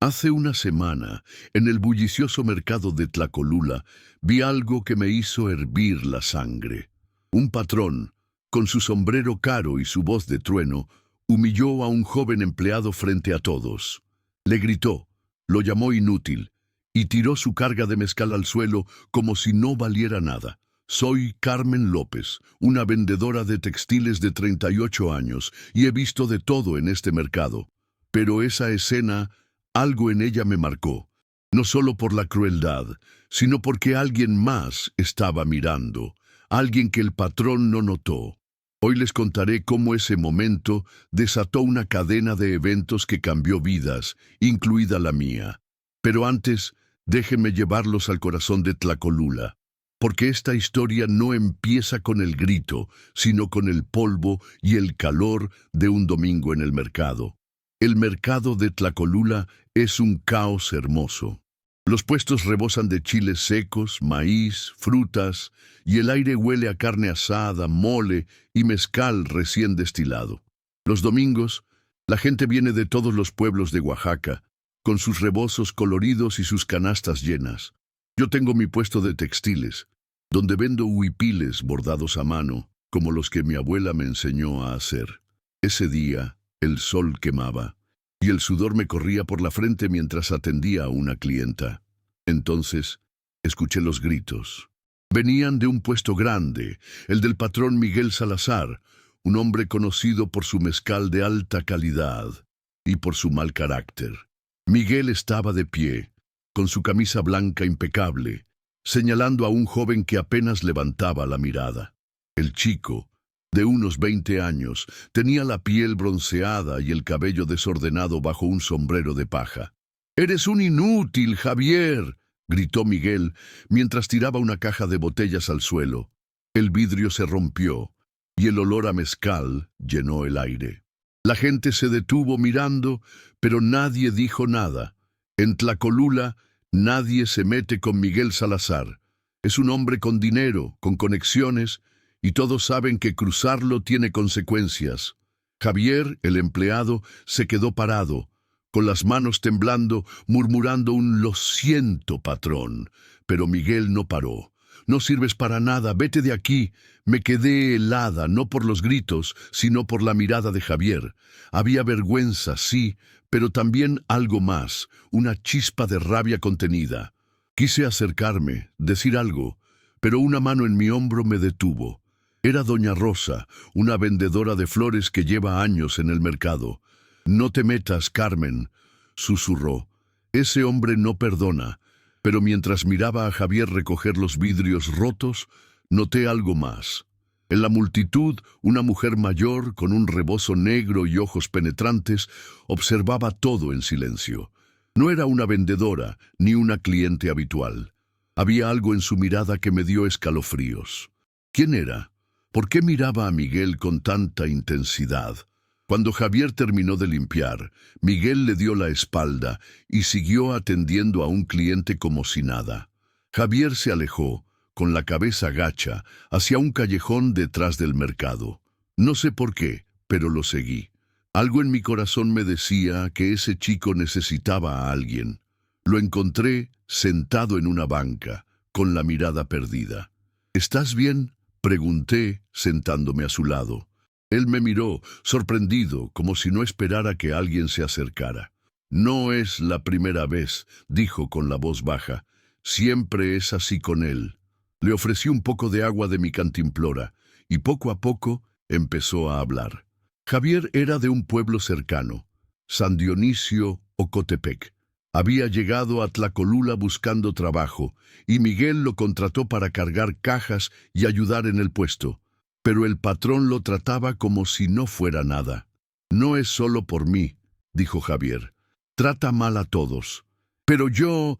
Hace una semana, en el bullicioso mercado de Tlacolula, vi algo que me hizo hervir la sangre. Un patrón, con su sombrero caro y su voz de trueno, humilló a un joven empleado frente a todos. Le gritó, lo llamó inútil, y tiró su carga de mezcal al suelo como si no valiera nada. Soy Carmen López, una vendedora de textiles de 38 años, y he visto de todo en este mercado. Pero esa escena, algo en ella me marcó, no solo por la crueldad, sino porque alguien más estaba mirando, alguien que el patrón no notó. Hoy les contaré cómo ese momento desató una cadena de eventos que cambió vidas, incluida la mía. Pero antes, déjenme llevarlos al corazón de Tlacolula, porque esta historia no empieza con el grito, sino con el polvo y el calor de un domingo en el mercado. El mercado de Tlacolula es un caos hermoso. Los puestos rebosan de chiles secos, maíz, frutas, y el aire huele a carne asada, mole y mezcal recién destilado. Los domingos, la gente viene de todos los pueblos de Oaxaca, con sus rebozos coloridos y sus canastas llenas. Yo tengo mi puesto de textiles, donde vendo huipiles bordados a mano, como los que mi abuela me enseñó a hacer. Ese día, el sol quemaba, y el sudor me corría por la frente mientras atendía a una clienta. Entonces, escuché los gritos. Venían de un puesto grande, el del patrón Miguel Salazar, un hombre conocido por su mezcal de alta calidad y por su mal carácter. Miguel estaba de pie, con su camisa blanca impecable, señalando a un joven que apenas levantaba la mirada. El chico, de unos 20 años, tenía la piel bronceada y el cabello desordenado bajo un sombrero de paja. «¡Eres un inútil, Javier!», gritó Miguel, mientras tiraba una caja de botellas al suelo. El vidrio se rompió, y el olor a mezcal llenó el aire. La gente se detuvo mirando, pero nadie dijo nada. En Tlacolula, nadie se mete con Miguel Salazar. Es un hombre con dinero, con conexiones, y todos saben que cruzarlo tiene consecuencias. Javier, el empleado, se quedó parado, con las manos temblando, murmurando un «lo siento, patrón». Pero Miguel no paró. «No sirves para nada, vete de aquí». Me quedé helada, no por los gritos, sino por la mirada de Javier. Había vergüenza, sí, pero también algo más, una chispa de rabia contenida. Quise acercarme, decir algo, pero una mano en mi hombro me detuvo. Era doña Rosa, una vendedora de flores que lleva años en el mercado. «No te metas, Carmen», susurró. «Ese hombre no perdona». Pero mientras miraba a Javier recoger los vidrios rotos, noté algo más. En la multitud, una mujer mayor, con un rebozo negro y ojos penetrantes, observaba todo en silencio. No era una vendedora, ni una cliente habitual. Había algo en su mirada que me dio escalofríos. ¿Quién era? ¿Por qué miraba a Miguel con tanta intensidad? Cuando Javier terminó de limpiar, Miguel le dio la espalda y siguió atendiendo a un cliente como si nada. Javier se alejó, con la cabeza gacha, hacia un callejón detrás del mercado. No sé por qué, pero lo seguí. Algo en mi corazón me decía que ese chico necesitaba a alguien. Lo encontré sentado en una banca, con la mirada perdida. «¿Estás bien?», pregunté, sentándome a su lado. Él me miró, sorprendido, como si no esperara que alguien se acercara. «No es la primera vez», dijo con la voz baja. «Siempre es así con él». Le ofrecí un poco de agua de mi cantimplora, y poco a poco empezó a hablar. Javier era de un pueblo cercano, San Dionisio, Ocotepec. Había llegado a Tlacolula buscando trabajo, y Miguel lo contrató para cargar cajas y ayudar en el puesto. Pero el patrón lo trataba como si no fuera nada. «No es solo por mí», dijo Javier. «Trata mal a todos. Pero yo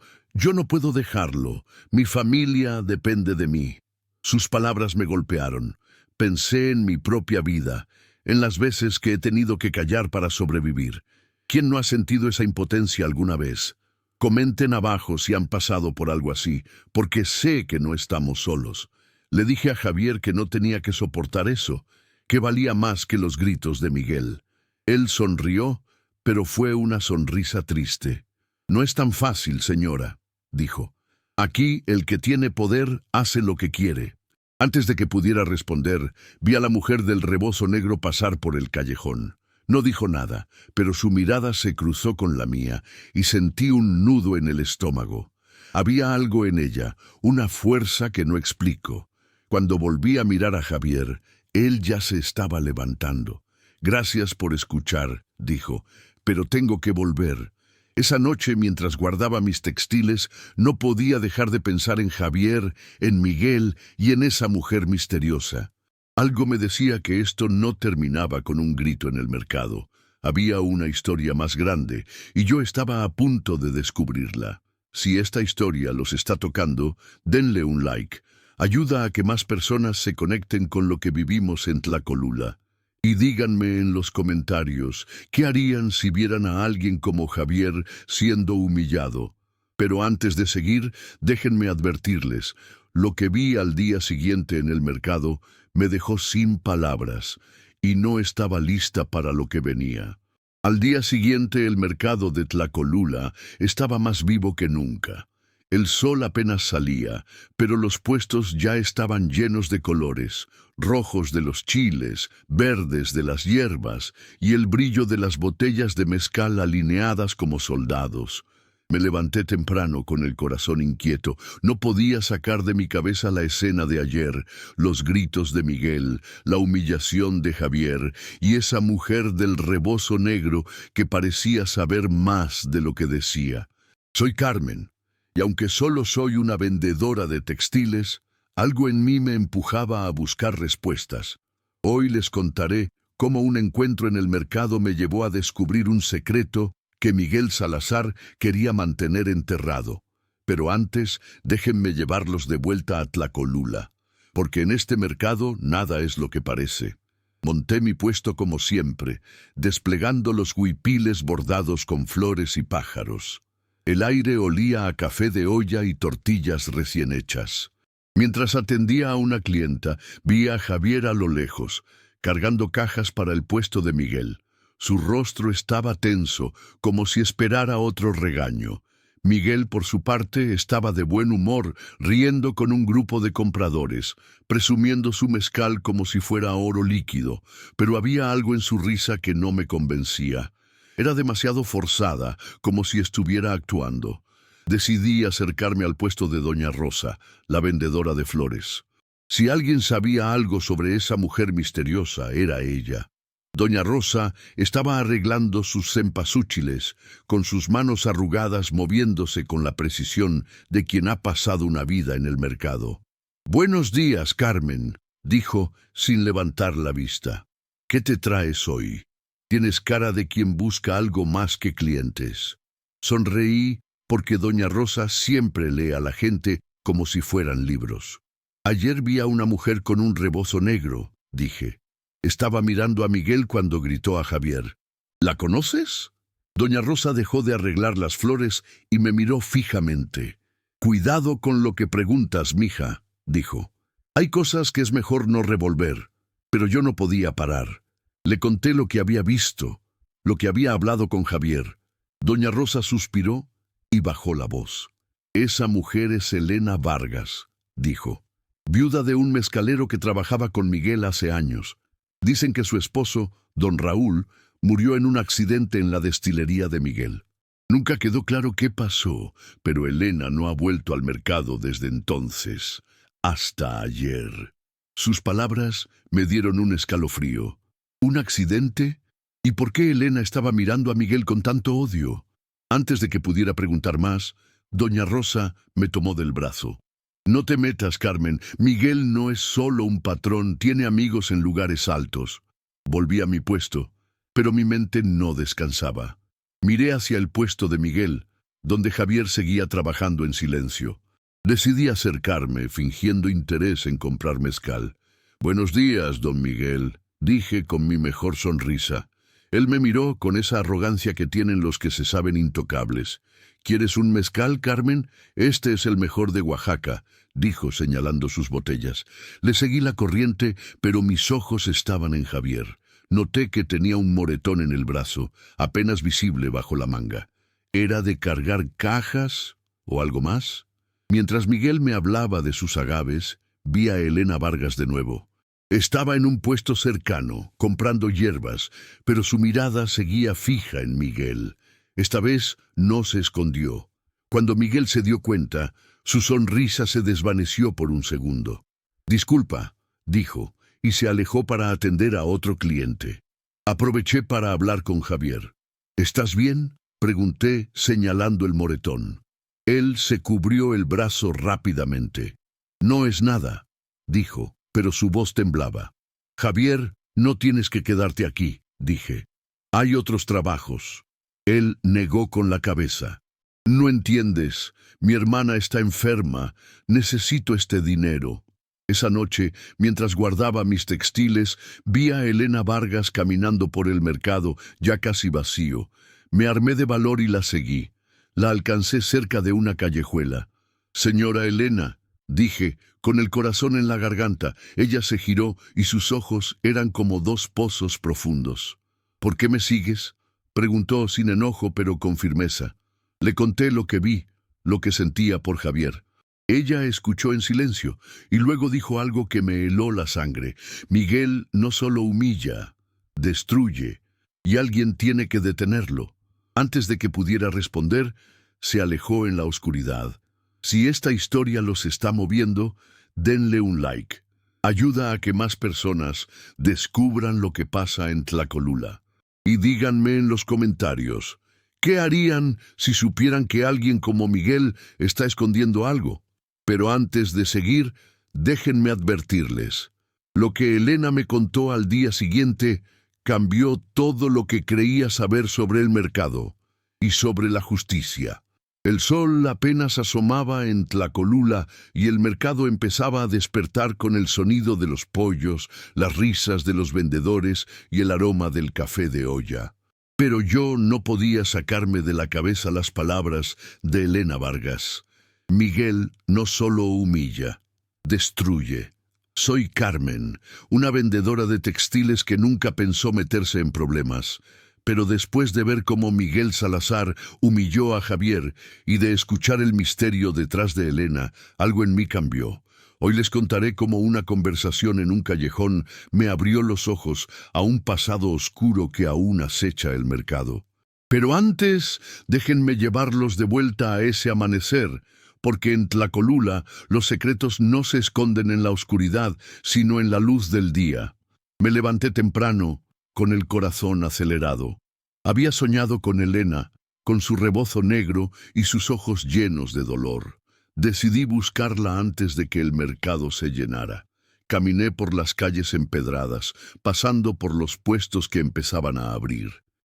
no puedo dejarlo. Mi familia depende de mí». Sus palabras me golpearon. Pensé en mi propia vida, en las veces que he tenido que callar para sobrevivir. ¿Quién no ha sentido esa impotencia alguna vez? Comenten abajo si han pasado por algo así, porque sé que no estamos solos. Le dije a Javier que no tenía que soportar eso, que valía más que los gritos de Miguel. Él sonrió, pero fue una sonrisa triste. No es tan fácil, señora, dijo. Aquí el que tiene poder hace lo que quiere. Antes de que pudiera responder, vi a la mujer del rebozo negro pasar por el callejón. No dijo nada, pero su mirada se cruzó con la mía y sentí un nudo en el estómago. Había algo en ella, una fuerza que no explico. Cuando volví a mirar a Javier, él ya se estaba levantando. Gracias por escuchar, dijo, pero tengo que volver. Esa noche, mientras guardaba mis textiles, no podía dejar de pensar en Javier, en Miguel y en esa mujer misteriosa. Algo me decía que esto no terminaba con un grito en el mercado. Había una historia más grande, y yo estaba a punto de descubrirla. Si esta historia los está tocando, denle un like. Ayuda a que más personas se conecten con lo que vivimos en Tlacolula. Y díganme en los comentarios, ¿qué harían si vieran a alguien como Javier siendo humillado? Pero antes de seguir, déjenme advertirles, lo que vi al día siguiente en el mercado me dejó sin palabras, y no estaba lista para lo que venía. Al día siguiente el mercado de Tlacolula estaba más vivo que nunca. El sol apenas salía, pero los puestos ya estaban llenos de colores, rojos de los chiles, verdes de las hierbas y el brillo de las botellas de mezcal alineadas como soldados. Me levanté temprano con el corazón inquieto. No podía sacar de mi cabeza la escena de ayer, los gritos de Miguel, la humillación de Javier y esa mujer del rebozo negro que parecía saber más de lo que decía. Soy Carmen. Y aunque solo soy una vendedora de textiles, algo en mí me empujaba a buscar respuestas. Hoy les contaré cómo un encuentro en el mercado me llevó a descubrir un secreto que Miguel Salazar quería mantener enterrado. Pero antes, déjenme llevarlos de vuelta a Tlacolula, porque en este mercado nada es lo que parece. Monté mi puesto como siempre, desplegando los huipiles bordados con flores y pájaros. El aire olía a café de olla y tortillas recién hechas. Mientras atendía a una clienta, vi a Javier a lo lejos, cargando cajas para el puesto de Miguel. Su rostro estaba tenso, como si esperara otro regaño. Miguel, por su parte, estaba de buen humor, riendo con un grupo de compradores, presumiendo su mezcal como si fuera oro líquido, pero había algo en su risa que no me convencía. Era demasiado forzada, como si estuviera actuando. Decidí acercarme al puesto de Doña Rosa, la vendedora de flores. Si alguien sabía algo sobre esa mujer misteriosa, era ella. Doña Rosa estaba arreglando sus cempasúchiles, con sus manos arrugadas moviéndose con la precisión de quien ha pasado una vida en el mercado. «Buenos días, Carmen», dijo, sin levantar la vista. «¿Qué te traes hoy? Tienes cara de quien busca algo más que clientes». Sonreí porque Doña Rosa siempre lee a la gente como si fueran libros. «Ayer vi a una mujer con un rebozo negro», dije. Estaba mirando a Miguel cuando gritó a Javier. «¿La conoces?» Doña Rosa dejó de arreglar las flores y me miró fijamente. «Cuidado con lo que preguntas, mija», dijo. «Hay cosas que es mejor no revolver», pero yo no podía parar. Le conté lo que había visto, lo que había hablado con Javier. Doña Rosa suspiró y bajó la voz. «Esa mujer es Elena Vargas», dijo. «Viuda de un mezcalero que trabajaba con Miguel hace años. Dicen que su esposo, don Raúl, murió en un accidente en la destilería de Miguel. Nunca quedó claro qué pasó, pero Elena no ha vuelto al mercado desde entonces, hasta ayer». Sus palabras me dieron un escalofrío. ¿Un accidente? ¿Y por qué Elena estaba mirando a Miguel con tanto odio? Antes de que pudiera preguntar más, Doña Rosa me tomó del brazo. «No te metas, Carmen. Miguel no es solo un patrón, tiene amigos en lugares altos». Volví a mi puesto, pero mi mente no descansaba. Miré hacia el puesto de Miguel, donde Javier seguía trabajando en silencio. Decidí acercarme, fingiendo interés en comprar mezcal. «Buenos días, don Miguel», dije con mi mejor sonrisa. Él me miró con esa arrogancia que tienen los que se saben intocables. «¿Quieres un mezcal, Carmen? Este es el mejor de Oaxaca», dijo señalando sus botellas. Le seguí la corriente, pero mis ojos estaban en Javier. Noté que tenía un moretón en el brazo, apenas visible bajo la manga. ¿Era de cargar cajas o algo más? Mientras Miguel me hablaba de sus agaves, vi a Elena Vargas de nuevo. Estaba en un puesto cercano, comprando hierbas, pero su mirada seguía fija en Miguel. Esta vez no se escondió. Cuando Miguel se dio cuenta, su sonrisa se desvaneció por un segundo. «Disculpa», dijo, y se alejó para atender a otro cliente. Aproveché para hablar con Javier. «¿Estás bien?», pregunté, señalando el moretón. Él se cubrió el brazo rápidamente. «No es nada», dijo, pero su voz temblaba. «Javier, no tienes que quedarte aquí», dije. «Hay otros trabajos». Él negó con la cabeza. «No entiendes, mi hermana está enferma, necesito este dinero». Esa noche, mientras guardaba mis textiles, vi a Elena Vargas caminando por el mercado, ya casi vacío. Me armé de valor y la seguí. La alcancé cerca de una callejuela. «Señora Elena», dije, con el corazón en la garganta. Ella se giró y sus ojos eran como dos pozos profundos. «¿Por qué me sigues?», preguntó sin enojo pero con firmeza. Le conté lo que vi, lo que sentía por Javier. Ella escuchó en silencio y luego dijo algo que me heló la sangre. «Miguel no solo humilla, destruye, y alguien tiene que detenerlo». Antes de que pudiera responder, se alejó en la oscuridad. Si esta historia los está moviendo, denle un like. Ayuda a que más personas descubran lo que pasa en Tlacolula. Y díganme en los comentarios, ¿qué harían si supieran que alguien como Miguel está escondiendo algo? Pero antes de seguir, déjenme advertirles. Lo que Elena me contó al día siguiente cambió todo lo que creía saber sobre el mercado y sobre la justicia. El sol apenas asomaba en Tlacolula y el mercado empezaba a despertar con el sonido de los pollos, las risas de los vendedores y el aroma del café de olla. Pero yo no podía sacarme de la cabeza las palabras de Elena Vargas. «Miguel no solo humilla, destruye». Soy Carmen, una vendedora de textiles que nunca pensó meterse en problemas. Pero después de ver cómo Miguel Salazar humilló a Javier y de escuchar el misterio detrás de Elena, algo en mí cambió. Hoy les contaré cómo una conversación en un callejón me abrió los ojos a un pasado oscuro que aún acecha el mercado. Pero antes, déjenme llevarlos de vuelta a ese amanecer, porque en Tlacolula los secretos no se esconden en la oscuridad, sino en la luz del día. Me levanté temprano, con el corazón acelerado. Había soñado con Elena, con su rebozo negro y sus ojos llenos de dolor. Decidí buscarla antes de que el mercado se llenara. Caminé por las calles empedradas, pasando por los puestos que empezaban a abrir.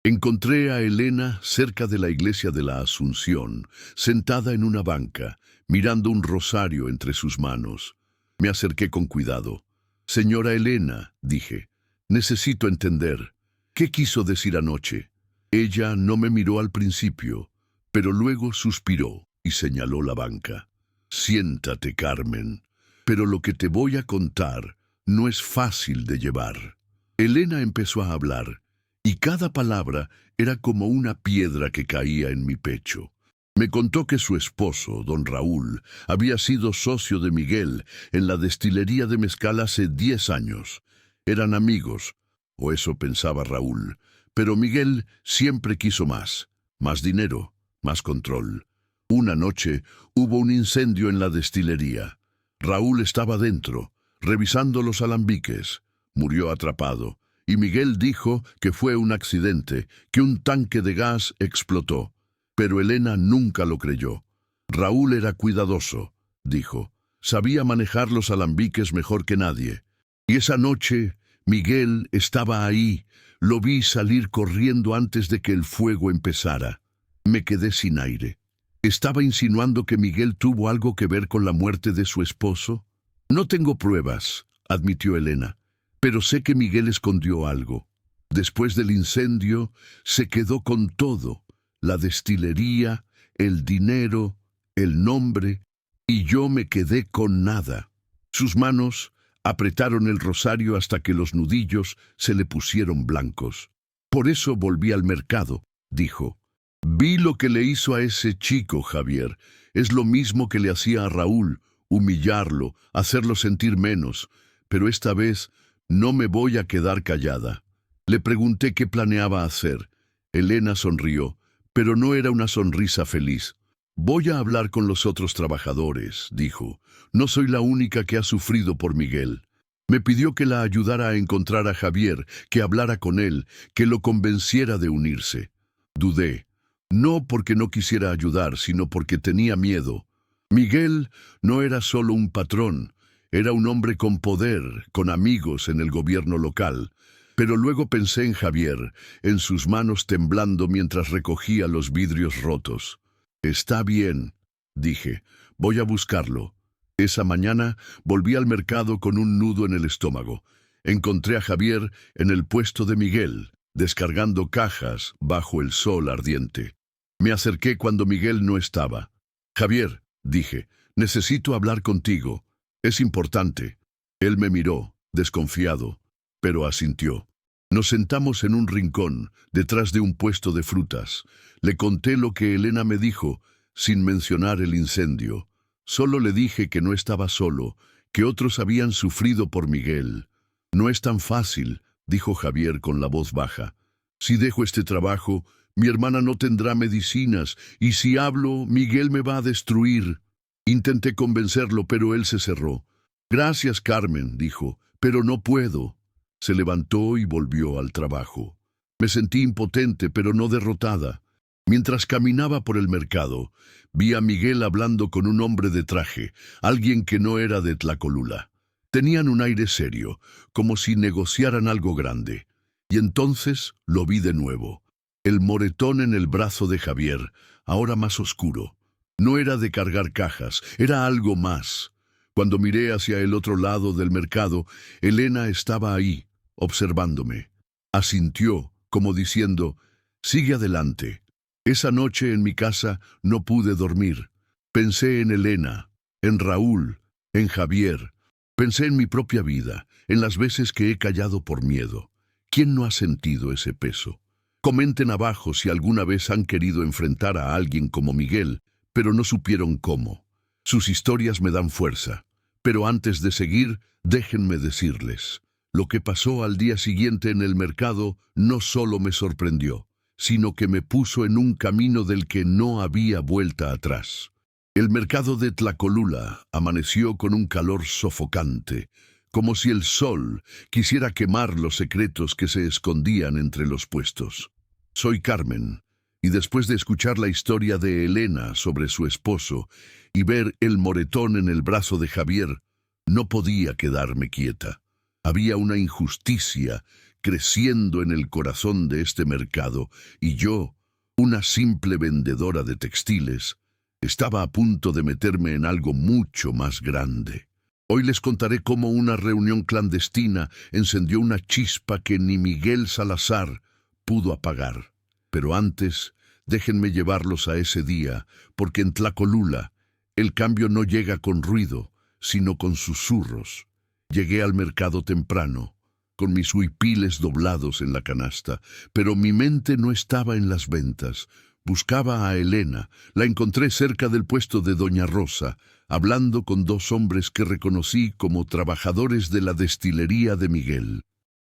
Encontré a Elena cerca de la iglesia de la Asunción, sentada en una banca, mirando un rosario entre sus manos. Me acerqué con cuidado. «Señora Elena», dije, «necesito entender. ¿Qué quiso decir anoche?» Ella no me miró al principio, pero luego suspiró y señaló la banca. «Siéntate, Carmen, pero lo que te voy a contar no es fácil de llevar». Elena empezó a hablar, y cada palabra era como una piedra que caía en mi pecho. Me contó que su esposo, don Raúl, había sido socio de Miguel en la destilería de mezcal hace 10 años. Eran amigos, o eso pensaba Raúl, pero Miguel siempre quiso más dinero, más control. Una noche hubo un incendio en la destilería. Raúl estaba dentro, revisando los alambiques. Murió atrapado. Y Miguel dijo que fue un accidente, que un tanque de gas explotó. Pero Elena nunca lo creyó. Raúl era cuidadoso, dijo. Sabía manejar los alambiques mejor que nadie. Y esa noche, Miguel estaba ahí. Lo vi salir corriendo antes de que el fuego empezara. Me quedé sin aire. ¿Estaba insinuando que Miguel tuvo algo que ver con la muerte de su esposo? No tengo pruebas, admitió Elena. Pero sé que Miguel escondió algo. Después del incendio, se quedó con todo: la destilería, el dinero, el nombre, y yo me quedé con nada. Sus manos apretaron el rosario hasta que los nudillos se le pusieron blancos. Por eso volví al mercado, dijo. Vi lo que le hizo a ese chico, Javier. Es lo mismo que le hacía a Raúl, humillarlo, hacerlo sentir menos. Pero esta vez no me voy a quedar callada. Le pregunté qué planeaba hacer. Elena sonrió, pero no era una sonrisa feliz. Voy a hablar con los otros trabajadores, dijo. No soy la única que ha sufrido por Miguel. Me pidió que la ayudara a encontrar a Javier, que hablara con él, que lo convenciera de unirse. Dudé. No porque no quisiera ayudar, sino porque tenía miedo. Miguel no era solo un patrón, era un hombre con poder, con amigos en el gobierno local. Pero luego pensé en Javier, en sus manos temblando mientras recogía los vidrios rotos. Está bien, dije, voy a buscarlo. Esa mañana volví al mercado con un nudo en el estómago. Encontré a Javier en el puesto de Miguel, descargando cajas bajo el sol ardiente. Me acerqué cuando Miguel no estaba. Javier, dije, necesito hablar contigo. Es importante. Él me miró, desconfiado, pero asintió. Nos sentamos en un rincón, detrás de un puesto de frutas. Le conté lo que Elena me dijo, sin mencionar el incendio. Solo le dije que no estaba solo, que otros habían sufrido por Miguel. No es tan fácil, dijo Javier con la voz baja. Si dejo este trabajo, mi hermana no tendrá medicinas, y si hablo, Miguel me va a destruir. Intenté convencerlo, pero él se cerró. Gracias, Carmen, dijo, pero no puedo. Se levantó y volvió al trabajo. Me sentí impotente, pero no derrotada. Mientras caminaba por el mercado, vi a Miguel hablando con un hombre de traje, alguien que no era de Tlacolula. Tenían un aire serio, como si negociaran algo grande. Y entonces lo vi de nuevo. El moretón en el brazo de Javier, ahora más oscuro. No era de cargar cajas, era algo más. Cuando miré hacia el otro lado del mercado, Elena estaba ahí, observándome. Asintió, como diciendo, «Sigue adelante». Esa noche en mi casa no pude dormir. Pensé en Elena, en Raúl, en Javier. Pensé en mi propia vida, en las veces que he callado por miedo. ¿Quién no ha sentido ese peso? Comenten abajo si alguna vez han querido enfrentar a alguien como Miguel, pero no supieron cómo. Sus historias me dan fuerza. Pero antes de seguir, déjenme decirles. Lo que pasó al día siguiente en el mercado no solo me sorprendió, sino que me puso en un camino del que no había vuelta atrás. El mercado de Tlacolula amaneció con un calor sofocante, como si el sol quisiera quemar los secretos que se escondían entre los puestos. Soy Carmen, y después de escuchar la historia de Elena sobre su esposo y ver el moretón en el brazo de Javier, no podía quedarme quieta. Había una injusticia creciendo en el corazón de este mercado, y yo, una simple vendedora de textiles, estaba a punto de meterme en algo mucho más grande. Hoy les contaré cómo una reunión clandestina encendió una chispa que ni Miguel Salazar pudo apagar. Pero antes, déjenme llevarlos a ese día, porque en Tlacolula el cambio no llega con ruido, sino con susurros. Llegué al mercado temprano, con mis huipiles doblados en la canasta, pero mi mente no estaba en las ventas. Buscaba a Elena, la encontré cerca del puesto de Doña Rosa, hablando con dos hombres que reconocí como trabajadores de la destilería de Miguel.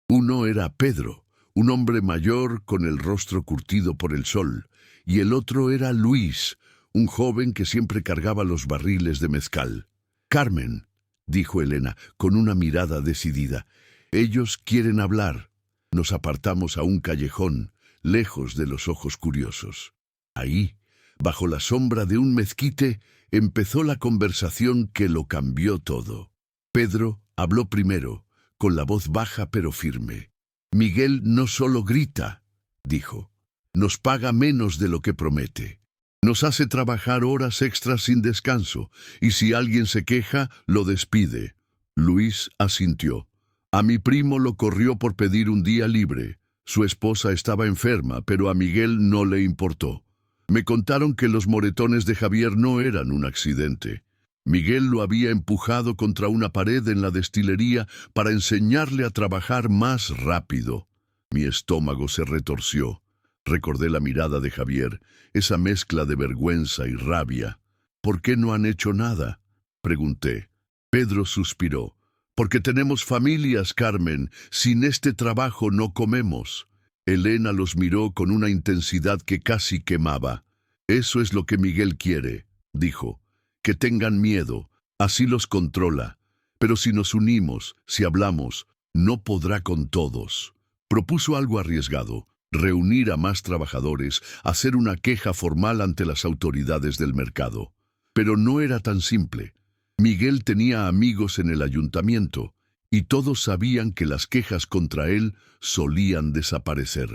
Uno era Pedro, un hombre mayor con el rostro curtido por el sol, y el otro era Luis, un joven que siempre cargaba los barriles de mezcal. «Carmen», dijo Elena, con una mirada decidida, «ellos quieren hablar». Nos apartamos a un callejón, lejos de los ojos curiosos. Ahí, bajo la sombra de un mezquite, empezó la conversación que lo cambió todo. Pedro habló primero, con la voz baja pero firme. «Miguel no solo grita», dijo, «nos paga menos de lo que promete. Nos hace trabajar horas extras sin descanso, y si alguien se queja, lo despide». Luis asintió. «A mi primo lo corrió por pedir un día libre. Su esposa estaba enferma, pero a Miguel no le importó. Me contaron que los moretones de Javier no eran un accidente. Miguel lo había empujado contra una pared en la destilería para enseñarle a trabajar más rápido». Mi estómago se retorció. Recordé la mirada de Javier, esa mezcla de vergüenza y rabia. ¿Por qué no han hecho nada?, pregunté. Pedro suspiró. Porque tenemos familias, Carmen. Sin este trabajo no comemos. Elena los miró con una intensidad que casi quemaba. Eso es lo que Miguel quiere, dijo. Que tengan miedo, así los controla. Pero si nos unimos, si hablamos, no podrá con todos. Propuso algo arriesgado: reunir a más trabajadores, hacer una queja formal ante las autoridades del mercado. Pero no era tan simple. Miguel tenía amigos en el ayuntamiento, y todos sabían que las quejas contra él solían desaparecer.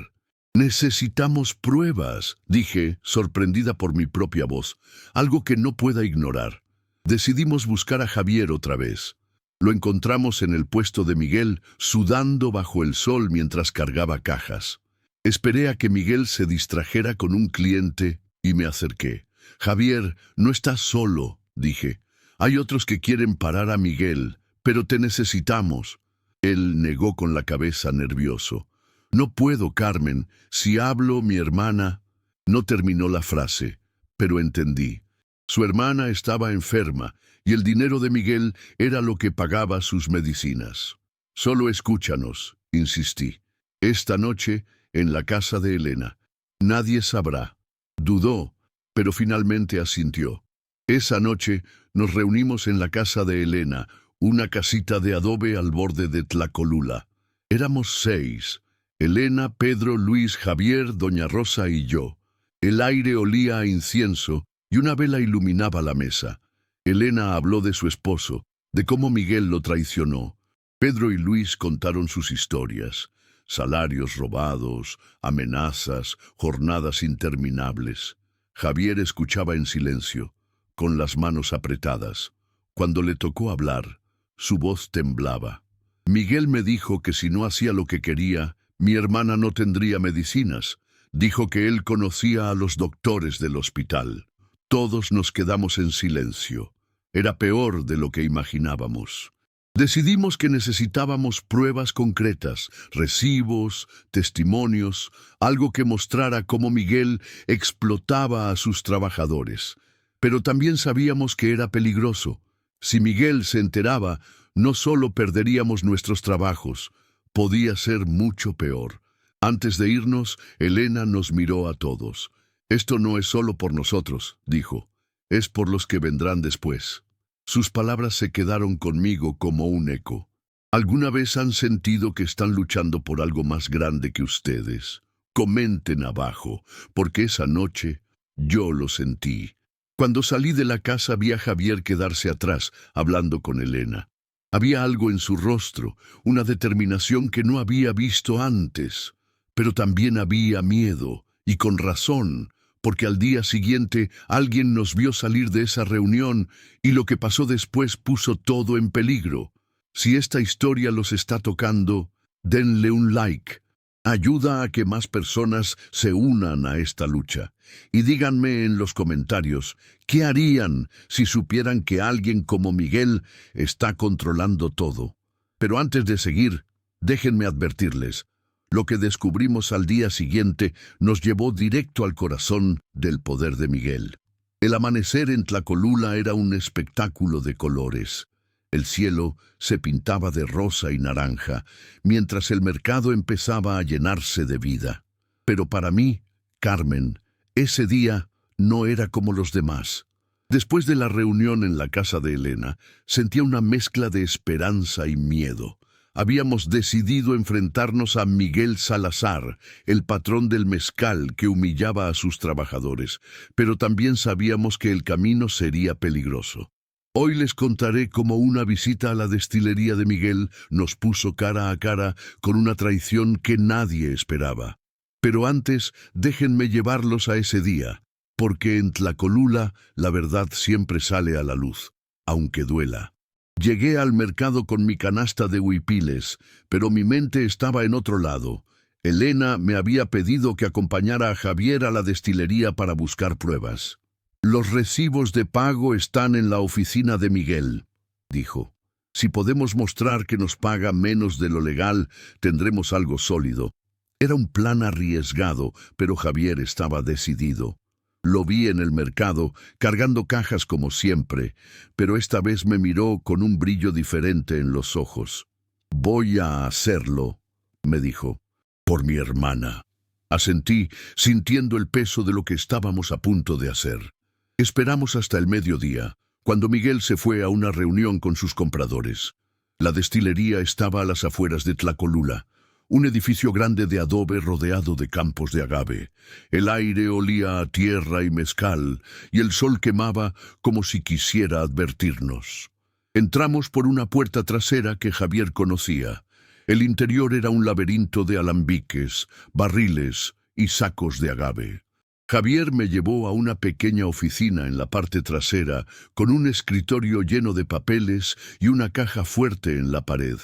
Necesitamos pruebas, dije, sorprendida por mi propia voz, algo que no pueda ignorar. Decidimos buscar a Javier otra vez. Lo encontramos en el puesto de Miguel, sudando bajo el sol mientras cargaba cajas. Esperé a que Miguel se distrajera con un cliente y me acerqué. Javier, no estás solo, dije. Hay otros que quieren parar a Miguel, pero te necesitamos. Él negó con la cabeza, nervioso. No puedo, Carmen. Si hablo, mi hermana... No terminó la frase, pero entendí. Su hermana estaba enferma y el dinero de Miguel era lo que pagaba sus medicinas. Solo escúchanos, insistí. Esta noche, en la casa de Elena. Nadie sabrá. Dudó, pero finalmente asintió. Esa noche nos reunimos en la casa de Elena, una casita de adobe al borde de Tlacolula. Éramos 6. Elena, Pedro, Luis, Javier, doña Rosa y yo. El aire olía a incienso y una vela iluminaba la mesa. Elena habló de su esposo, de cómo Miguel lo traicionó. Pedro y Luis contaron sus historias. Salarios robados, amenazas, jornadas interminables. Javier escuchaba en silencio, con las manos apretadas. Cuando le tocó hablar, su voz temblaba. Miguel me dijo que si no hacía lo que quería, mi hermana no tendría medicinas. Dijo que él conocía a los doctores del hospital. Todos nos quedamos en silencio. Era peor de lo que imaginábamos. Decidimos que necesitábamos pruebas concretas, recibos, testimonios, algo que mostrara cómo Miguel explotaba a sus trabajadores. Pero también sabíamos que era peligroso. Si Miguel se enteraba, no solo perderíamos nuestros trabajos, podía ser mucho peor. Antes de irnos, Elena nos miró a todos. Esto no es solo por nosotros, dijo, es por los que vendrán después. Sus palabras se quedaron conmigo como un eco. ¿Alguna vez han sentido que están luchando por algo más grande que ustedes? Comenten abajo, porque esa noche yo lo sentí. Cuando salí de la casa vi a Javier quedarse atrás, hablando con Elena. Había algo en su rostro, una determinación que no había visto antes. Pero también había miedo, y con razón, porque al día siguiente alguien nos vio salir de esa reunión y lo que pasó después puso todo en peligro. Si esta historia los está tocando, denle un like. Ayuda a que más personas se unan a esta lucha. Y díganme en los comentarios, ¿qué harían si supieran que alguien como Miguel está controlando todo? Pero antes de seguir, déjenme advertirles. Lo que descubrimos al día siguiente nos llevó directo al corazón del poder de Miguel. El amanecer en Tlacolula era un espectáculo de colores. El cielo se pintaba de rosa y naranja, mientras el mercado empezaba a llenarse de vida. Pero para mí, Carmen, ese día no era como los demás. Después de la reunión en la casa de Elena, sentía una mezcla de esperanza y miedo. Habíamos decidido enfrentarnos a Miguel Salazar, el patrón del mezcal que humillaba a sus trabajadores, pero también sabíamos que el camino sería peligroso. Hoy les contaré cómo una visita a la destilería de Miguel nos puso cara a cara con una traición que nadie esperaba. Pero antes, déjenme llevarlos a ese día, porque en Tlacolula la verdad siempre sale a la luz, aunque duela. Llegué al mercado con mi canasta de huipiles, pero mi mente estaba en otro lado. Elena me había pedido que acompañara a Javier a la destilería para buscar pruebas. Los recibos de pago están en la oficina de Miguel, dijo. Si podemos mostrar que nos paga menos de lo legal, tendremos algo sólido. Era un plan arriesgado, pero Javier estaba decidido. Lo vi en el mercado, cargando cajas como siempre, pero esta vez me miró con un brillo diferente en los ojos. «Voy a hacerlo», me dijo, «por mi hermana». Asentí, sintiendo el peso de lo que estábamos a punto de hacer. Esperamos hasta el mediodía, cuando Miguel se fue a una reunión con sus compradores. La destilería estaba a las afueras de Tlacolula, un edificio grande de adobe rodeado de campos de agave. El aire olía a tierra y mezcal, y el sol quemaba como si quisiera advertirnos. Entramos por una puerta trasera que Javier conocía. El interior era un laberinto de alambiques, barriles y sacos de agave. Javier me llevó a una pequeña oficina en la parte trasera, con un escritorio lleno de papeles y una caja fuerte en la pared.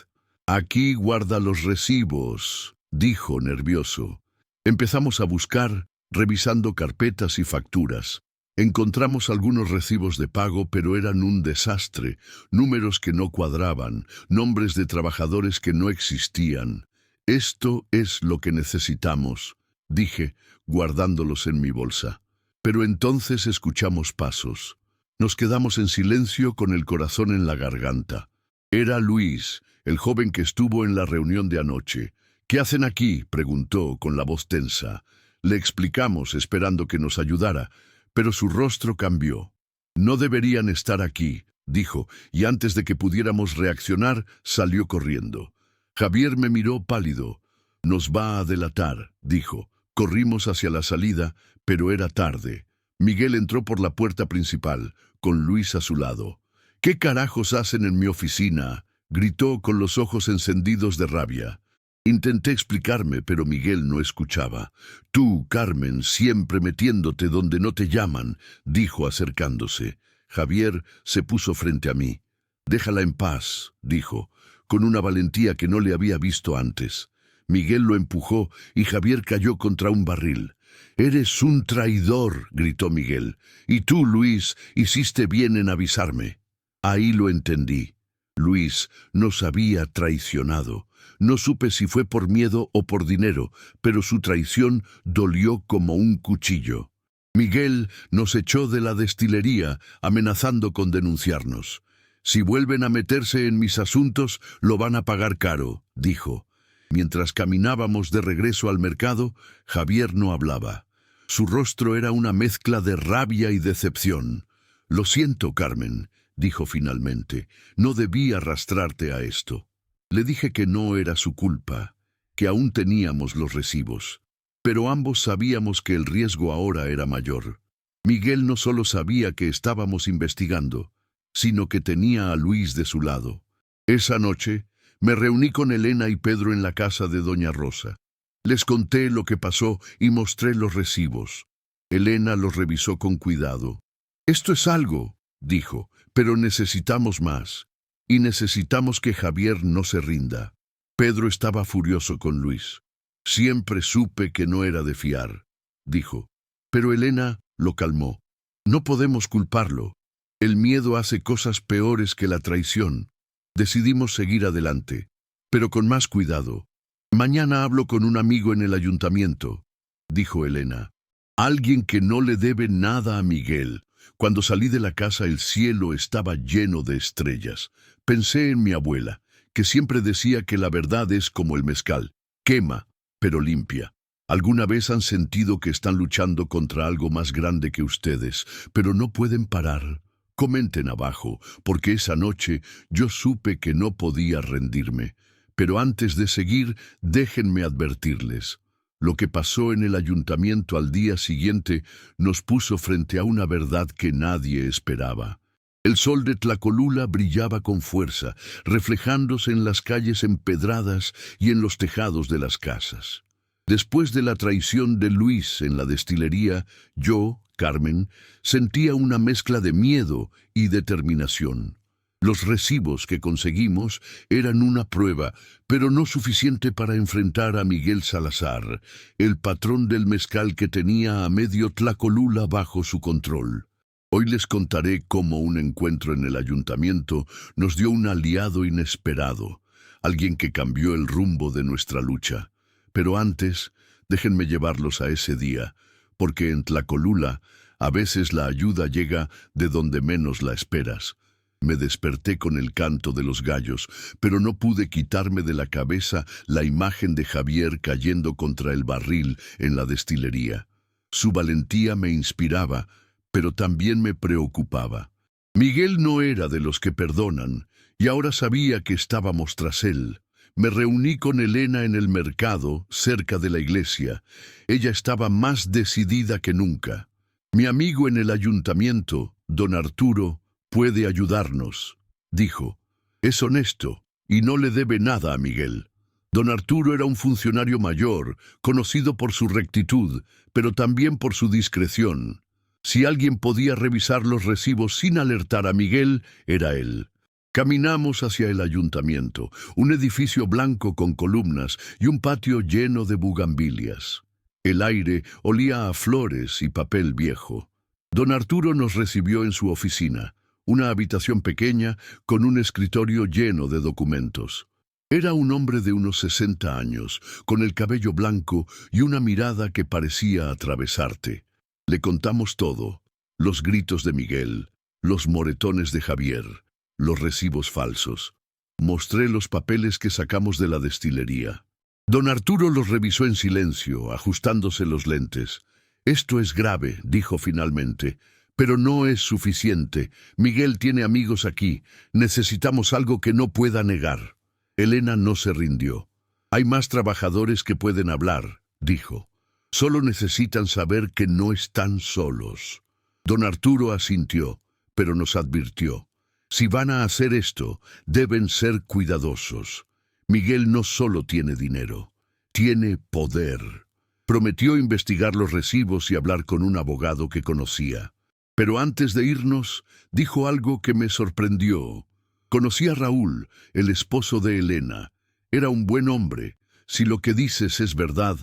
«Aquí guarda los recibos», dijo nervioso. Empezamos a buscar, revisando carpetas y facturas. Encontramos algunos recibos de pago, pero eran un desastre, números que no cuadraban, nombres de trabajadores que no existían. «Esto es lo que necesitamos», dije, guardándolos en mi bolsa. Pero entonces escuchamos pasos. Nos quedamos en silencio con el corazón en la garganta. Era Luis, el joven que estuvo en la reunión de anoche. «¿Qué hacen aquí?», preguntó con la voz tensa. Le explicamos, esperando que nos ayudara, pero su rostro cambió. «No deberían estar aquí», dijo, y antes de que pudiéramos reaccionar, salió corriendo. Javier me miró pálido. «Nos va a delatar», dijo. Corrimos hacia la salida, pero era tarde. Miguel entró por la puerta principal, con Luis a su lado. «¿Qué carajos hacen en mi oficina?», gritó con los ojos encendidos de rabia. Intenté explicarme, pero Miguel no escuchaba. «Tú, Carmen, siempre metiéndote donde no te llaman», dijo acercándose. Javier se puso frente a mí. «Déjala en paz», dijo, con una valentía que no le había visto antes. Miguel lo empujó y Javier cayó contra un barril. «Eres un traidor», gritó Miguel. «Y tú, Luis, hiciste bien en avisarme». Ahí lo entendí. Luis nos había traicionado. No supe si fue por miedo o por dinero, pero su traición dolió como un cuchillo. Miguel nos echó de la destilería, amenazando con denunciarnos. «Si vuelven a meterse en mis asuntos, lo van a pagar caro», dijo. Mientras caminábamos de regreso al mercado, Javier no hablaba. Su rostro era una mezcla de rabia y decepción. «Lo siento, Carmen», dijo finalmente. «No debí arrastrarte a esto». Le dije que no era su culpa, que aún teníamos los recibos. Pero ambos sabíamos que el riesgo ahora era mayor. Miguel no solo sabía que estábamos investigando, sino que tenía a Luis de su lado. Esa noche me reuní con Elena y Pedro en la casa de Doña Rosa. Les conté lo que pasó y mostré los recibos. Elena los revisó con cuidado. «Esto es algo», dijo, «pero necesitamos más. Y necesitamos que Javier no se rinda». Pedro estaba furioso con Luis. «Siempre supe que no era de fiar», dijo. Pero Elena lo calmó. «No podemos culparlo. El miedo hace cosas peores que la traición». Decidimos seguir adelante, pero con más cuidado. «Mañana hablo con un amigo en el ayuntamiento», dijo Elena. «Alguien que no le debe nada a Miguel». Cuando salí de la casa el cielo estaba lleno de estrellas. Pensé en mi abuela, que siempre decía que la verdad es como el mezcal, quema, pero limpia. ¿Alguna vez han sentido que están luchando contra algo más grande que ustedes, pero no pueden parar? Comenten abajo, porque esa noche yo supe que no podía rendirme. Pero antes de seguir, déjenme advertirles. Lo que pasó en el ayuntamiento al día siguiente nos puso frente a una verdad que nadie esperaba. El sol de Tlacolula brillaba con fuerza, reflejándose en las calles empedradas y en los tejados de las casas. Después de la traición de Luis en la destilería, yo, Carmen, sentía una mezcla de miedo y determinación. Los recibos que conseguimos eran una prueba, pero no suficiente para enfrentar a Miguel Salazar, el patrón del mezcal que tenía a medio Tlacolula bajo su control. Hoy les contaré cómo un encuentro en el ayuntamiento nos dio un aliado inesperado, alguien que cambió el rumbo de nuestra lucha. Pero antes, déjenme llevarlos a ese día, porque en Tlacolula a veces la ayuda llega de donde menos la esperas. Me desperté con el canto de los gallos, pero no pude quitarme de la cabeza la imagen de Javier cayendo contra el barril en la destilería. Su valentía me inspiraba, pero también me preocupaba. Miguel no era de los que perdonan, y ahora sabía que estábamos tras él. Me reuní con Elena en el mercado, cerca de la iglesia. Ella estaba más decidida que nunca. Mi amigo en el ayuntamiento, don Arturo, puede ayudarnos, dijo. Es honesto y no le debe nada a Miguel. Don Arturo era un funcionario mayor, conocido por su rectitud, pero también por su discreción. Si alguien podía revisar los recibos sin alertar a Miguel, era él. Caminamos hacia el ayuntamiento, un edificio blanco con columnas y un patio lleno de bugambilias. El aire olía a flores y papel viejo. Don Arturo nos recibió en su oficina, una habitación pequeña con un escritorio lleno de documentos. Era un hombre de unos 60 años, con el cabello blanco y una mirada que parecía atravesarte. Le contamos todo: los gritos de Miguel, los moretones de Javier, los recibos falsos. Mostré los papeles que sacamos de la destilería. Don Arturo los revisó en silencio, ajustándose los lentes. Esto es grave, dijo finalmente, pero no es suficiente. Miguel tiene amigos aquí. Necesitamos algo que no pueda negar. Elena no se rindió. Hay más trabajadores que pueden hablar, dijo. Solo necesitan saber que no están solos. Don Arturo asintió, pero nos advirtió. Si van a hacer esto, deben ser cuidadosos. Miguel no solo tiene dinero, tiene poder. Prometió investigar los recibos y hablar con un abogado que conocía. Pero antes de irnos, dijo algo que me sorprendió. Conocí a Raúl, el esposo de Elena. Era un buen hombre. Si lo que dices es verdad,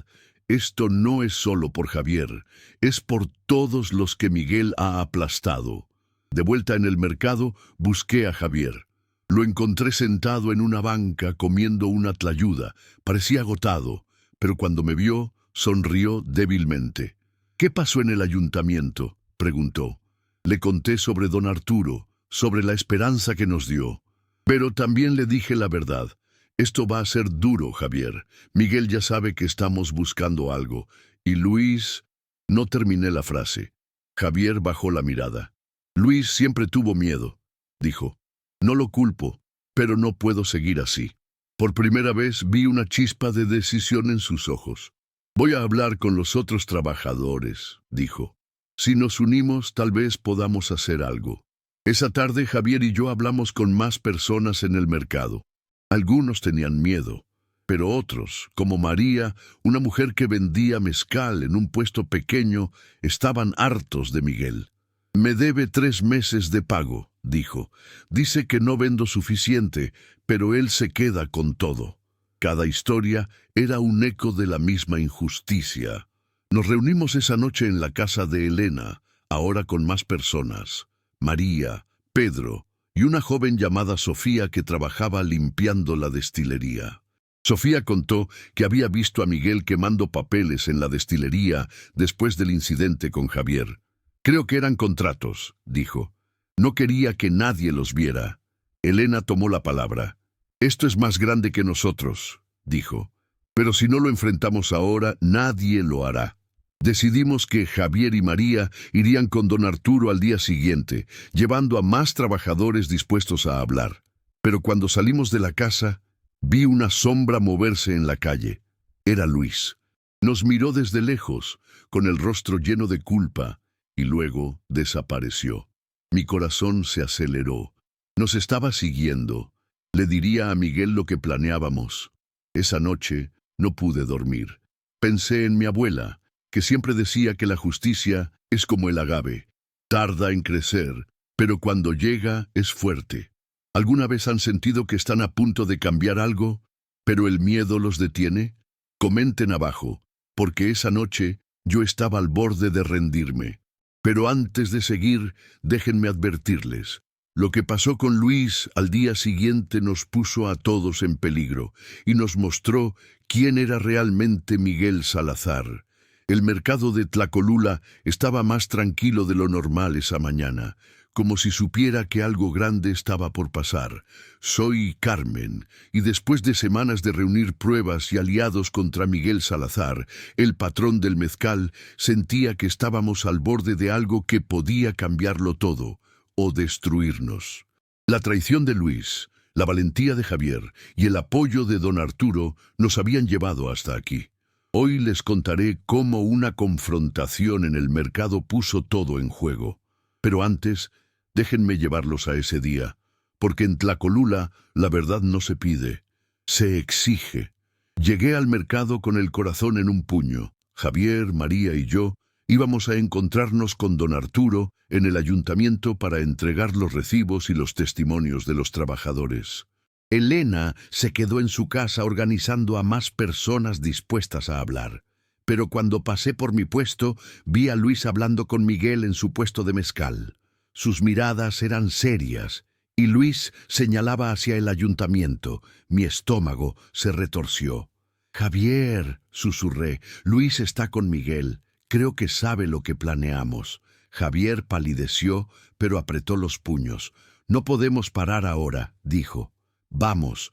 esto no es solo por Javier, es por todos los que Miguel ha aplastado. De vuelta en el mercado, busqué a Javier. Lo encontré sentado en una banca comiendo una tlayuda. Parecía agotado, pero cuando me vio, sonrió débilmente. ¿Qué pasó en el ayuntamiento?, preguntó. Le conté sobre don Arturo, sobre la esperanza que nos dio. Pero también le dije la verdad. Esto va a ser duro, Javier. Miguel ya sabe que estamos buscando algo. Y Luis... No terminé la frase. Javier bajó la mirada. Luis siempre tuvo miedo, dijo. No lo culpo, pero no puedo seguir así. Por primera vez vi una chispa de decisión en sus ojos. Voy a hablar con los otros trabajadores, dijo. Si nos unimos, tal vez podamos hacer algo. Esa tarde Javier y yo hablamos con más personas en el mercado. Algunos tenían miedo, pero otros, como María, una mujer que vendía mezcal en un puesto pequeño, estaban hartos de Miguel. Me debe 3 meses de pago, dijo. Dice que no vendo suficiente, pero él se queda con todo. Cada historia era un eco de la misma injusticia. Nos reunimos esa noche en la casa de Elena, ahora con más personas. María, Pedro y una joven llamada Sofía que trabajaba limpiando la destilería. Sofía contó que había visto a Miguel quemando papeles en la destilería después del incidente con Javier. Creo que eran contratos, dijo. No quería que nadie los viera. Elena tomó la palabra. Esto es más grande que nosotros, dijo. Pero si no lo enfrentamos ahora, nadie lo hará. Decidimos que Javier y María irían con don Arturo al día siguiente, llevando a más trabajadores dispuestos a hablar. Pero cuando salimos de la casa, vi una sombra moverse en la calle. Era Luis. Nos miró desde lejos, con el rostro lleno de culpa, y luego desapareció. Mi corazón se aceleró. Nos estaba siguiendo. Le diría a Miguel lo que planeábamos. Esa noche no pude dormir. Pensé en mi abuela, que siempre decía que la justicia es como el agave. Tarda en crecer, pero cuando llega es fuerte. ¿Alguna vez han sentido que están a punto de cambiar algo, pero el miedo los detiene? Comenten abajo, porque esa noche yo estaba al borde de rendirme. Pero antes de seguir, déjenme advertirles. Lo que pasó con Luis al día siguiente nos puso a todos en peligro y nos mostró quién era realmente Miguel Salazar. El mercado de Tlacolula estaba más tranquilo de lo normal esa mañana, como si supiera que algo grande estaba por pasar. Soy Carmen, y después de semanas de reunir pruebas y aliados contra Miguel Salazar, el patrón del mezcal, sentía que estábamos al borde de algo que podía cambiarlo todo o destruirnos. La traición de Luis, la valentía de Javier y el apoyo de don Arturo nos habían llevado hasta aquí. Hoy les contaré cómo una confrontación en el mercado puso todo en juego. Pero antes, déjenme llevarlos a ese día, porque en Tlacolula la verdad no se pide, se exige. Llegué al mercado con el corazón en un puño. Javier, María y yo íbamos a encontrarnos con don Arturo en el ayuntamiento para entregar los recibos y los testimonios de los trabajadores. Elena se quedó en su casa organizando a más personas dispuestas a hablar. Pero cuando pasé por mi puesto, vi a Luis hablando con Miguel en su puesto de mezcal. Sus miradas eran serias, y Luis señalaba hacia el ayuntamiento. Mi estómago se retorció. «Javier», susurré, «Luis está con Miguel. Creo que sabe lo que planeamos». Javier palideció, pero apretó los puños. «No podemos parar ahora», dijo. «Vamos».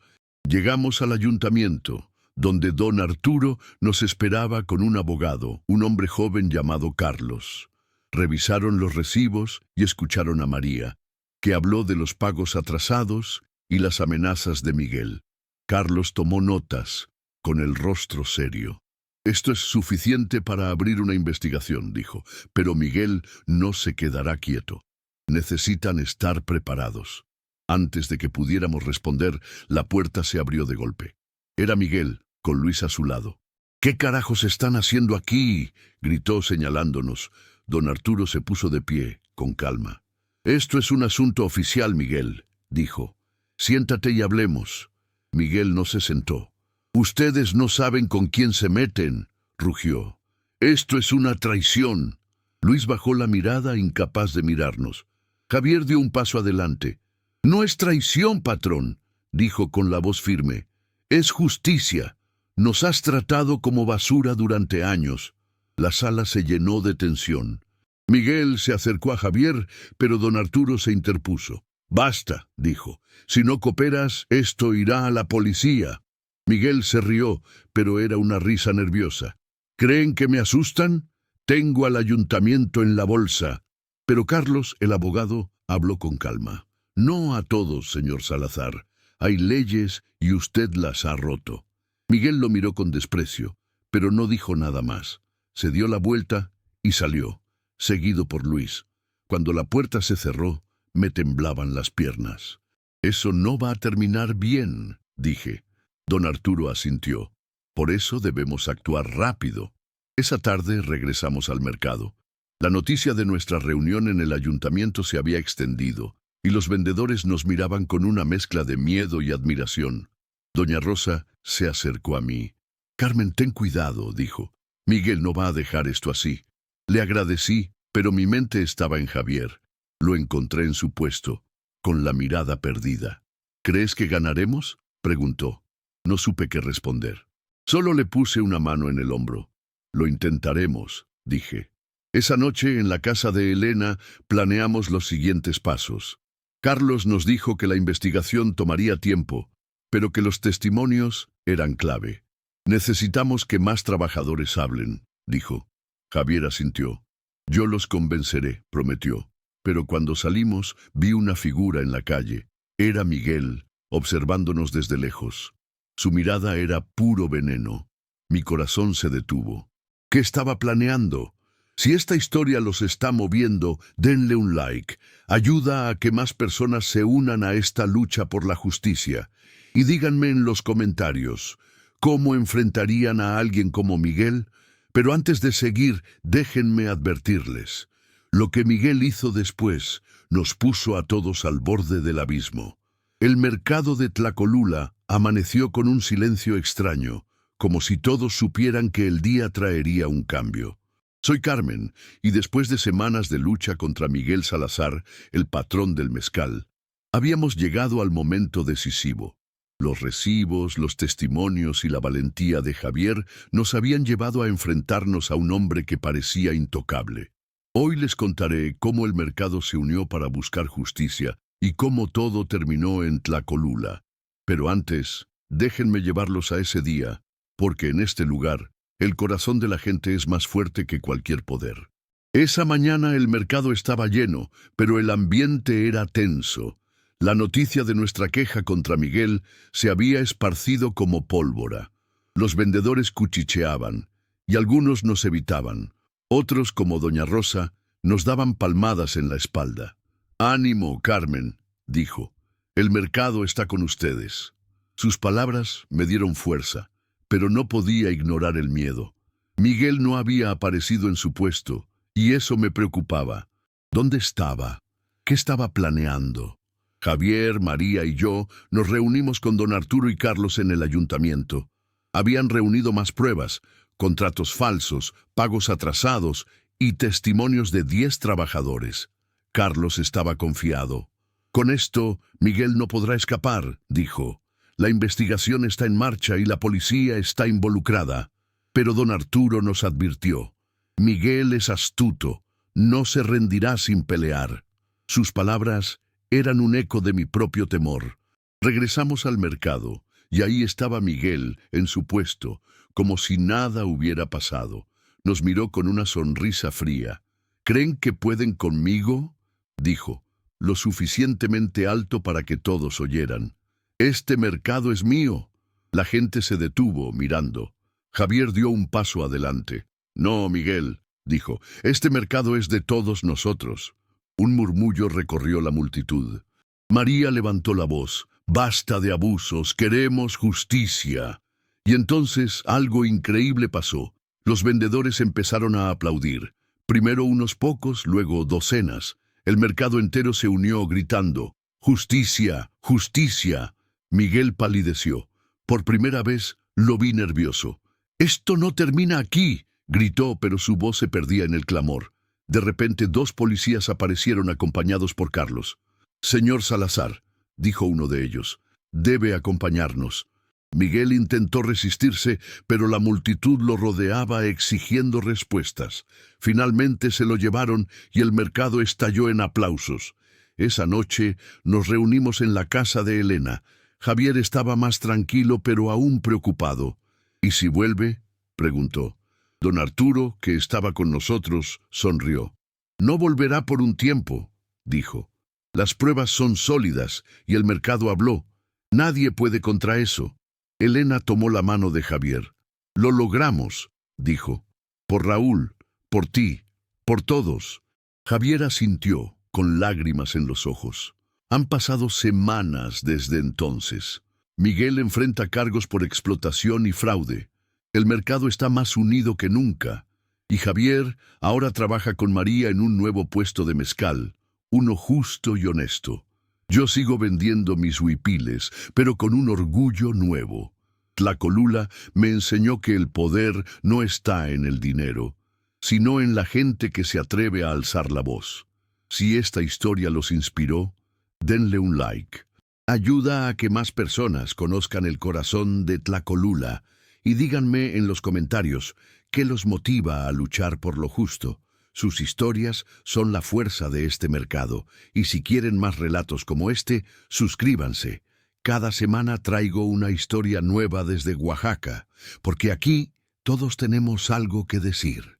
Llegamos al ayuntamiento, donde don Arturo nos esperaba con un abogado, un hombre joven llamado Carlos. Revisaron los recibos y escucharon a María, que habló de los pagos atrasados y las amenazas de Miguel. Carlos tomó notas, con el rostro serio. «Esto es suficiente para abrir una investigación», dijo, «pero Miguel no se quedará quieto. Necesitan estar preparados». Antes de que pudiéramos responder, la puerta se abrió de golpe. Era Miguel, con Luis a su lado. «¿Qué carajos están haciendo aquí?», gritó señalándonos. Don Arturo se puso de pie, con calma. «Esto es un asunto oficial, Miguel», dijo. «Siéntate y hablemos». Miguel no se sentó. «Ustedes no saben con quién se meten», rugió. «Esto es una traición». Luis bajó la mirada, incapaz de mirarnos. Javier dio un paso adelante. «No es traición, patrón», dijo con la voz firme. «Es justicia. Nos has tratado como basura durante años». La sala se llenó de tensión. Miguel se acercó a Javier, pero don Arturo se interpuso. «Basta», dijo. «Si no cooperas, esto irá a la policía». Miguel se rió, pero era una risa nerviosa. «¿Creen que me asustan? Tengo al ayuntamiento en la bolsa». Pero Carlos, el abogado, habló con calma. «No a todos, señor Salazar. Hay leyes y usted las ha roto». Miguel lo miró con desprecio, pero no dijo nada más. Se dio la vuelta y salió, seguido por Luis. Cuando la puerta se cerró, me temblaban las piernas. «Eso no va a terminar bien», dije. Don Arturo asintió. «Por eso debemos actuar rápido». Esa tarde regresamos al mercado. La noticia de nuestra reunión en el ayuntamiento se había extendido, y los vendedores nos miraban con una mezcla de miedo y admiración. Doña Rosa se acercó a mí. «Carmen, ten cuidado», dijo. «Miguel no va a dejar esto así». Le agradecí, pero mi mente estaba en Javier. Lo encontré en su puesto, con la mirada perdida. «¿Crees que ganaremos?», preguntó. No supe qué responder. Solo le puse una mano en el hombro. «Lo intentaremos», dije. Esa noche, en la casa de Elena, planeamos los siguientes pasos. Carlos nos dijo que la investigación tomaría tiempo, pero que los testimonios eran clave. «Necesitamos que más trabajadores hablen», dijo. Javier asintió. «Yo los convenceré», prometió. Pero cuando salimos, vi una figura en la calle. Era Miguel, observándonos desde lejos. Su mirada era puro veneno. Mi corazón se detuvo. ¿Qué estaba planeando? Si esta historia los está moviendo, denle un like. Ayuda a que más personas se unan a esta lucha por la justicia. Y díganme en los comentarios, ¿cómo enfrentarían a alguien como Miguel? Pero antes de seguir, déjenme advertirles. Lo que Miguel hizo después nos puso a todos al borde del abismo. El mercado de Tlacolula amaneció con un silencio extraño, como si todos supieran que el día traería un cambio. Soy Carmen, y después de semanas de lucha contra Miguel Salazar, el patrón del mezcal, Habíamos llegado al momento decisivo. Los recibos, los testimonios y la valentía de Javier nos habían llevado a enfrentarnos a un hombre que parecía intocable. Hoy les contaré cómo el mercado se unió para buscar justicia y cómo todo terminó en Tlacolula. Pero antes, déjenme llevarlos a ese día, porque en este lugar, el corazón de la gente es más fuerte que cualquier poder. Esa mañana el mercado estaba lleno, pero el ambiente era tenso. La noticia de nuestra queja contra Miguel se había esparcido como pólvora. Los vendedores cuchicheaban, y algunos nos evitaban. Otros, como doña Rosa, nos daban palmadas en la espalda. «Ánimo, Carmen», dijo. «El mercado está con ustedes». Sus palabras me dieron fuerza, pero no podía ignorar el miedo. Miguel no había aparecido en su puesto, y eso me preocupaba. ¿Dónde estaba? ¿Qué estaba planeando? Javier, María y yo nos reunimos con don Arturo y Carlos en el ayuntamiento. Habían reunido más pruebas, contratos falsos, pagos atrasados y testimonios de 10 trabajadores. Carlos estaba confiado. «Con esto, Miguel no podrá escapar», dijo. «La investigación está en marcha y la policía está involucrada». Pero don Arturo nos advirtió. «Miguel es astuto, no se rendirá sin pelear». Sus palabras eran un eco de mi propio temor. Regresamos al mercado, y ahí estaba Miguel, en su puesto, como si nada hubiera pasado. Nos miró con una sonrisa fría. «¿Creen que pueden conmigo?», dijo, lo suficientemente alto para que todos oyeran. «Este mercado es mío». La gente se detuvo, mirando. Javier dio un paso adelante. «No, Miguel», dijo, «este mercado es de todos nosotros». Un murmullo recorrió la multitud. María levantó la voz. «Basta de abusos, queremos justicia». Y entonces algo increíble pasó. Los vendedores empezaron a aplaudir. Primero unos pocos, luego docenas. El mercado entero se unió gritando: «¡Justicia! ¡Justicia!». Miguel palideció. Por primera vez lo vi nervioso. «¡Esto no termina aquí!», gritó, pero su voz se perdía en el clamor. De repente 2 policías aparecieron acompañados por Carlos. «Señor Salazar», dijo uno de ellos, «debe acompañarnos». Miguel intentó resistirse, pero la multitud lo rodeaba exigiendo respuestas. Finalmente se lo llevaron y el mercado estalló en aplausos. Esa noche nos reunimos en la casa de Elena. Javier estaba más tranquilo, pero aún preocupado. «¿Y si vuelve?», preguntó. Don Arturo, que estaba con nosotros, sonrió. «No volverá por un tiempo», dijo. «Las pruebas son sólidas y el mercado habló. Nadie puede contra eso». Elena tomó la mano de Javier. «Lo logramos», dijo. «Por Raúl, por ti, por todos». Javier asintió, con lágrimas en los ojos. Han pasado semanas desde entonces. Miguel enfrenta cargos por explotación y fraude. El mercado está más unido que nunca. Y Javier ahora trabaja con María en un nuevo puesto de mezcal, uno justo y honesto. Yo sigo vendiendo mis huipiles, pero con un orgullo nuevo. Tlacolula me enseñó que el poder no está en el dinero, sino en la gente que se atreve a alzar la voz. Si esta historia los inspiró, denle un like. Ayuda a que más personas conozcan el corazón de Tlacolula y díganme en los comentarios qué los motiva a luchar por lo justo. Sus historias son la fuerza de este mercado, y si quieren más relatos como este, suscríbanse. Cada semana traigo una historia nueva desde Oaxaca, porque aquí todos tenemos algo que decir.